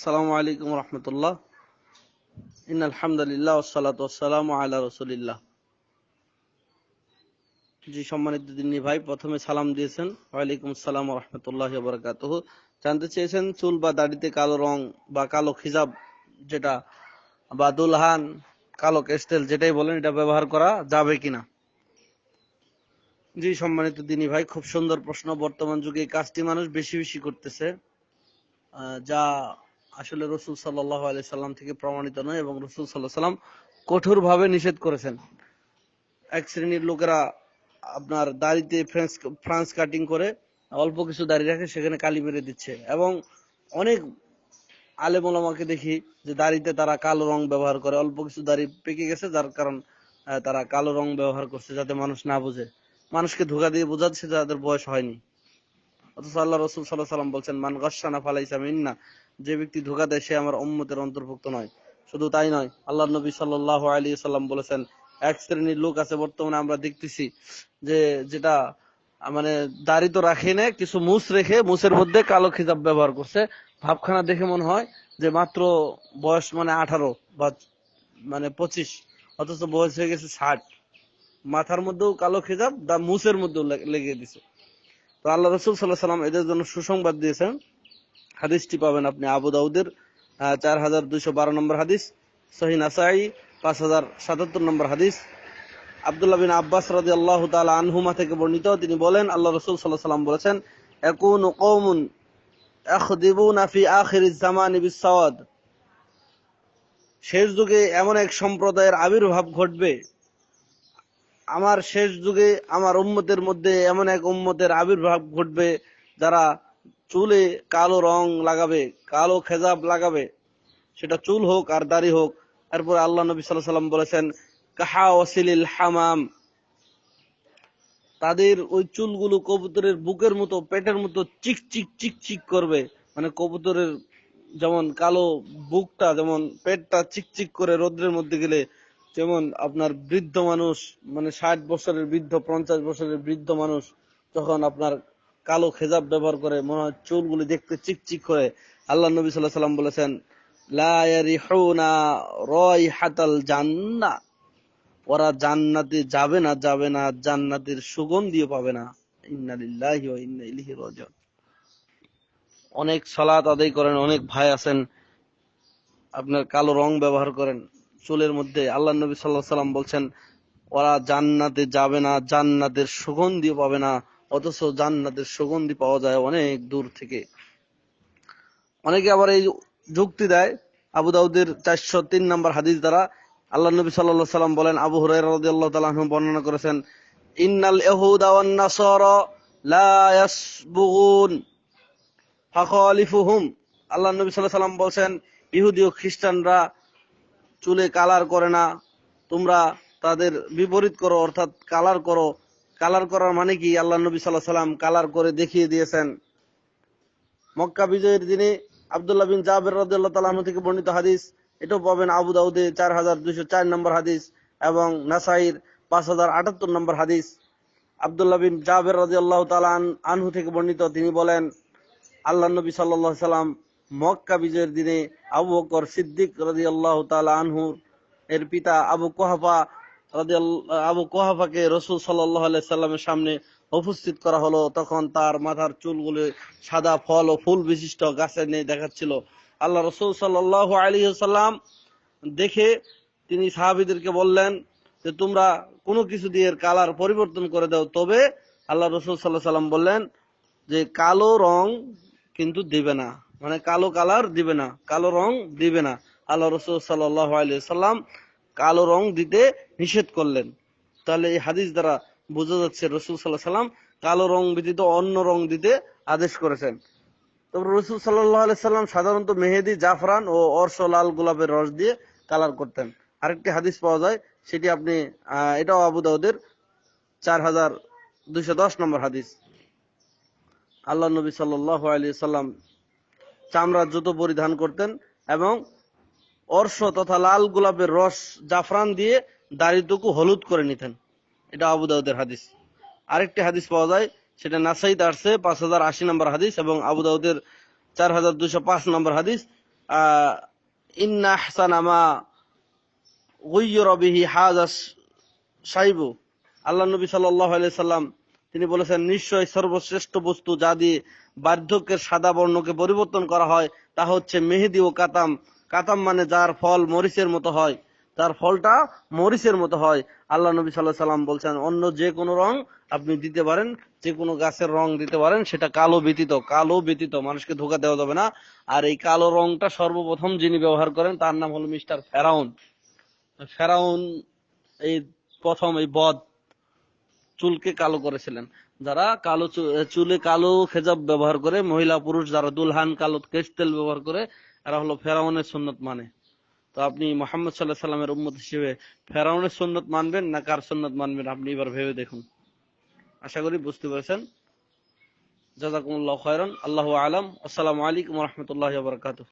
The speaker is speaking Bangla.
আসসালামু আলাইকুম রহমতুল্লাহ। ইন্নাল হামদুলিল্লাহ ওয়াসসালাতু ওয়াসসালামু আলা রাসূলিল্লাহ। জি সম্মানিত দিনী ভাই, প্রথমে সালাম দিয়েছেন, ওয়ালাইকুম আসসালাম ওয়া রাহমাতুল্লাহি ওয়া বারাকাতুহু। জানতে চেয়েছেন চুল বা দাড়িতে কালো রং বা কালো খিজাব যেটা বা দুলহান, কালো কেস্টেল যেটাই বলেন, এটা ব্যবহার করা যাবে কিনা। জি সম্মানিত দিনী ভাই, খুব সুন্দর প্রশ্ন। বর্তমান যুগে এই কাজটি মানুষ বেশি বেশি করতেছে, যা আসলে রসুল সাল্লাল্লাহু আলাইহি সাল্লাম থেকে প্রমাণিত নয় এবং রসুল সাল্লাল্লাহু আলাইহি সাল্লাম কঠোরভাবে নিষেধ করেছেন। এক শ্রেণীর লোকেরা আপনার দাড়িতে ফ্রান্স কাটিং করে অল্প কিছু দাড়ি রাখে, সেখানে কালি মেরে দিচ্ছে এবং অনেক আলেম ওলামাকে দেখি যে দাড়িতে তারা কালো রং ব্যবহার করে। অল্প কিছু দাড়ি পেকে গেছে, যার কারণ তারা কালো রং ব্যবহার করছে যাতে মানুষ না বুঝে, মানুষকে ধোঁকা দিয়ে বোঝাচ্ছে যাদের বয়স হয়নি। অথচ আল্লাহ রসুল সাল্লাল্লাহু আলাইহি ওয়াসাল্লাম বলছেন, মান গাশশানা ফালাইসা মিন্না, যে ব্যক্তি ধোঁকা দেয় সে আমার উম্মতের অন্তর্ভুক্ত নয়। শুধু তাই নয়, আল্লাহ নবী সাল্লাল্লাহু আলাইহি ওয়াসাল্লাম বলেছেন, এক শ্রেণীর লোক আছে বর্তমানে আমরা দেখতেছি যে যেটা মানে দাড়ি তো রাখে না, কিছু মুছ রেখে মুছের মধ্যে কালো খিতাব ব্যবহার করছে। ভাবখানা দেখে মনে হয় যে মাত্র বয়স 18 বা 25, অথচ বয়স হয়ে গেছে 60। মাথার মধ্যেও কালো খিতাব, মুছের মধ্যেও লেগে দিছে। তো আল্লাহ রসুল সাল্লাল্লাহু আলাইহি ওয়াসাল্লাম এদের জন্য সুসংবাদ দিয়েছেন। হাদিসটি পাবেন আপনি আবু দাউদের 4212 নম্বর হাদিস, সহিহ নাসাঈ 5077 নম্বর হাদিস। আব্দুল্লাহ বিন আব্বাস রাদিয়াল্লাহু তাআলা আনহুমা থেকে বর্ণিত, তিনি বলেন আল্লাহ রাসূল সাল্লাল্লাহু আলাইহি ওয়াসাল্লাম বলেছেন, ইয়াকুনু কওমুন ইয়াখদিবুনা ফি আখিরিজ জামানি বিস-সাওয়াদ, শেষ যুগে এমন এক সম্প্রদায়ের আবির্ভাব ঘটবে, আমার শেষ যুগে আমার উম্মতের মধ্যে এমন এক উম্মতের আবির্ভাব ঘটবে যারা চুলে কালো রং লাগাবে, কালো খেজাব লাগাবে, সেটা চুল হোক আর দাড়ি হোক। এরপর আল্লাহ নবী সাল্লাল্লাহু আলাইহি ওয়াসাল্লাম বলেছেন, কাহা ওয়াসিলিল হামাম, তাদের ওই চুলগুলো কবুতরের বুকের মতো, পেটের মতো চিক চিক চিক চিক করবে। মানে কবুতরের যেমন কালো বুকটা, যেমন পেটটা চিকচিক করে রোদ্রের মধ্যে গেলে, যেমন আপনার বৃদ্ধ মানুষ, 60 বছরের বৃদ্ধ, 50 বছরের বৃদ্ধ মানুষ যখন আপনার কালো খেজাব ব্যবহার করে, মনে হয় চুলগুলি দেখতে চিকচিক করে। আল্লাহ নবী সাল্লাল্লাহু আলাইহি ওয়াসাল্লাম বলেছেন, লা ইয়ারিহুনা রাইহাতাল জান্নাহ, ওরা জান্নাতে যাবে না, জান্নাতের সুগন্ধিও পাবে না। ইন্না লিল্লাহি ওয়া ইন্না ইলাইহি রাজিউন। অনেক সালাত আদায় করেন, অনেক ভাই আছেন আপনার কালো রং ব্যবহার করেন চুলের মধ্যে। আল্লাহ নবী সাল্লাল্লাহু আলাইহি ওয়াসাল্লাম বলছেন, ওরা জান্নাতে যাবে না, জান্নাতের সুগন্ধিও পাবে না। অথচ জান্নাতের সুগন্ধি পাওয়া যায় অনেক দূর থেকে। অনেকে আবার এই যুক্তি দেয় আবু দাউদের 403 নম্বর হাদিস দ্বারা। আল্লাহ নবী সাল্লাল্লাহু আলাইহি ওয়াসাল্লাম বলেন, আবু হুরায়রা রাদিয়াল্লাহু তাআলা আনহু বর্ণনা করেছেন, ইন্নাল ইয়াহুদা ওয়ান নাসারা লা ইয়াসবুগুন ফাখালিফুহুম। আল্লাহ নবী সাল্লাল্লাহু আলাইহি ওয়াসাল্লাম বলেন, ইহুদি ও খ্রিস্টানরা চুলে কালার করে না, তোমরা তাদের বিপরীত করো, অর্থাৎ কালার করো। কালার করার মানে কি? আল্লাহ নবী সাল্লাল্লাহু আলাইহি ওয়াসাল্লাম কালার করে দেখিয়ে দিয়েছেন। মক্কা বিজয়ের দিনে আব্দুল্লাহ বিন জাবের রাদিয়াল্লাহু তাআলা আনহু থেকে বর্ণিত হাদিস, এটাও পাবেন আবু দাউদে 4204 নম্বর হাদিস এবং নাসাঈর 5078 নম্বর হাদিস। আব্দুল্লাহ বিন জাবের রাদিয়াল্লাহু তাআলা আনহু থেকে বর্ণিত, তিনি বলেন, আল্লাহ নবী সাল্লাল্লাহু আলাইহি সাল্লাম মক্কা বিজয়ের দিনে আবু বকর সিদ্দিক রাদিয়াল্লাহু তাআলা আনহু এর পিতা আবু কুহাফাকে রাসূল সাল্লাল্লাহু আলাইহি সাল্লামের সামনে উপস্থিত করা হলো। তখন তার মাথার চুলগুলো সাদা ফল ও ফুল বিশিষ্ট গাছের ন্যায় দেখাচ্ছিল। আল্লাহ রাসূল সাল্লাল্লাহু আলাইহি সাল্লাম দেখে তিনি সাহাবীদেরকে বললেন যে, তোমরা কোনো কিছু দিয়ে এর কালার পরিবর্তন করে দাও। তবে আল্লাহ রাসূল সাল্লাল্লাহু আলাইহি সাল্লাম বললেন যে, কালো রং কিন্তু দিবে না, মানে কালো কালার দিবে না, কালো রং দিবে না। আল্লাহ রাসূল সাল্লাল্লাহু আলাইহি সাল্লাম কালো রং দিতে নিষেধ করলেন। তাহলে এই হাদিস দ্বারা বোঝা যাচ্ছে রাসূল সাল্লাল্লাহু আলাইহি সাল্লাম কালো রং ব্যতীত অন্য রং দিতে আদেশ করেছেন। তবে রাসূল সাল্লাল্লাহু আলাইহি সাল্লাম সাধারণত মেহেদি, জাফরান ও অর্শ লাল গোলাপের রস দিয়ে কালার করতেন। আরেকটি হাদিস পাওয়া যায়, সেটি আপনি এটাও আবু দাউদের 4210 নম্বর হাদিস। আল্লাহ নবী সাল্লাল্লাহু আলাইহি সাল্লাম চামড়ার জুতো পরিধান করতেন এবং অর্শ তথা লাল গোলাপের রস, জাফরান দিয়ে দাড়িটুকু হলুদ করে নিতেন। এটা আবু দাউদের হাদিস। আরেকটি হাদিস পাওয়া যায়, সেটা নাসাঈতে আসছে 5080 নম্বর হাদিস এবং আবু দাউদের 4205 নম্বর হাদিস। ইন্না আহসানা মা গুয়্যিরা বিহি হাযা শাইবু। আল্লাহ নবী সাল্লাল্লাহু আলাইহি সাল্লাম তিনি বলেছেন, নিশ্চয় সর্বশ্রেষ্ঠ বস্তু যা দিয়ে বার্ধক্যের সাদা বর্ণকে পরিবর্তন করা হয় তা হচ্ছে মেহেদি ও কাতাম। কাতাম মানে যার ফল মরিচের মতো হয়, তার ফলটা মরিচের মতো হয়। আল্লাহ নবী সাল্লাল্লাহু আলাইহি সাল্লাম বলছেন, অন্য যে কোনো রং আপনি দিতে পারেন, যে কোনো গাছের রং দিতে পারেন, সেটা কালো ব্যতীত। কালো ব্যতীত মানুষকে ধোঁকা দেওয়া যাবে না। আর এই কালো রংটা সর্বপ্রথম যিনি ব্যবহার করেন তার নাম হলো মিস্টার ফেরাউন। ফেরাউন এই প্রথম এই বদ চুলকে কালো করেছিলেন। যারা কালো চুলে কালো খেজাব ব্যবহার করে, মহিলা পুরুষ যারা দুলহান কালো কেশ তেল ব্যবহার করে, এরা হলো ফেরাউনের সুন্নত মানে। তো আপনি মুহাম্মদ সাল্লাল্লাহু আলাইহি সাল্লামের উম্মত হিসেবে ফেরাউনের সুন্নত মানবেন না কার সুন্নত মানবেন, আপনি এবার ভেবে দেখুন। আশা করি বুঝতে পেরেছেন। জাযাকুমুল্লাহু খায়রান। আল্লাহু আ'লাম। আসসালামু আলাইকুম ওয়া রাহমাতুল্লাহি ওয়া বারাকাতুহু।